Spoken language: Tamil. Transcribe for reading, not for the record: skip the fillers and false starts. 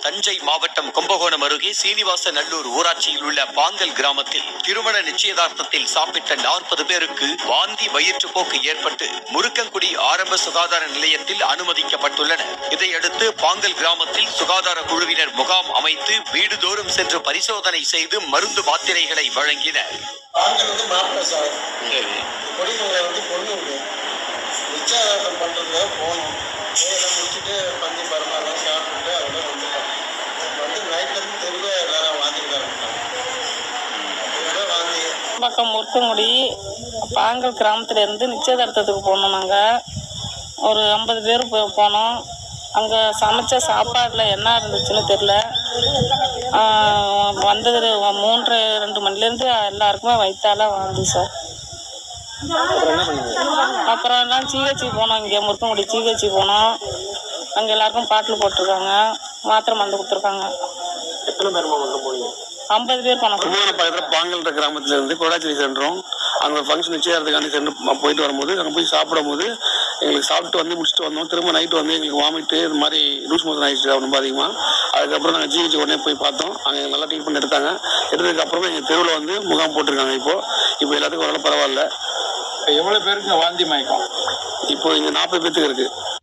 தஞ்சை மாவட்டம் கும்பகோணம் அருகே சீனிவாச நல்லூர் ஊராட்சியில் உள்ள பாங்கல் கிராமத்தில் திருமண நிச்சயதார்த்தத்தில் சாப்பிட்ட 40 பேருக்கு வாந்தி வயிற்றுப்போக்கு ஏற்பட்டு முருக்கங்குடி ஆரம்ப சுகாதார நிலையத்தில் அனுமதிக்கப்பட்டுள்ளனர். இதையடுத்து பாங்கல் கிராமத்தில் சுகாதார குழுவினர் முகாம் அமைத்து வீடுதோறும் சென்று பரிசோதனை செய்து மருந்து மாத்திரைகளை வழங்கினர். பக்கம் முருக்கங்குடி பாங்கல் கிராமத்துல இருந்து நிச்சயதார்த்தத்துக்கு போனோம். நாங்கள் ஒரு 50 பேர் போனோம். அங்கே சமைச்ச சாப்பாடில் என்ன இருந்துச்சுன்னு தெரில. வந்தது 3-2 மணிலேருந்து எல்லாருக்குமே வயிற்றால வாந்தி சார். அப்புறம் எல்லாம் ஜிஹெச்சி போனோம். இங்கே முருக்கங்குடி ஜிஹெச்சி போனோம். அங்கே எல்லாருக்கும் பாட்டில் போட்டிருக்காங்க, மாத்திரை மருந்து கொடுத்துருக்காங்க. 50 பேர் போனோம். பக்கத்தில் பாங்கல் கிராமத்துல இருந்து கொடாச்சேரி சென்றோம். அங்கே ஃபங்க்ஷன் நிச்சயதார்த்தத்துக்காண்டி சென்று போயிட்டு வரும்போது அங்கே போய் சாப்பிடும்போது எங்களுக்கு சாப்பிட்டு வந்து முடிச்சுட்டு வந்தோம். திரும்ப நைட்டு வந்து எங்களுக்கு வாமிட்டு இது மாதிரி லூஸ் மோஷன் ஆகிடுச்சு ரொம்ப அதிகமாக. அதுக்கப்புறம் நாங்கள் ஜிஹெச் உடனே போய் பார்த்தோம். அங்கே நல்லா ட்ரீட்மெண்ட் எடுத்தாங்க. எடுத்ததுக்கப்புறமா எங்கள் தெருவில் வந்து முகாம் போட்டிருக்காங்க. இப்போ எல்லாத்துக்கும் ஓரளவு பரவாயில்ல. எவ்வளோ பேருக்கு வாந்தி மயக்கம்? இப்போ இங்கே 40 பேருக்கு இருக்குது.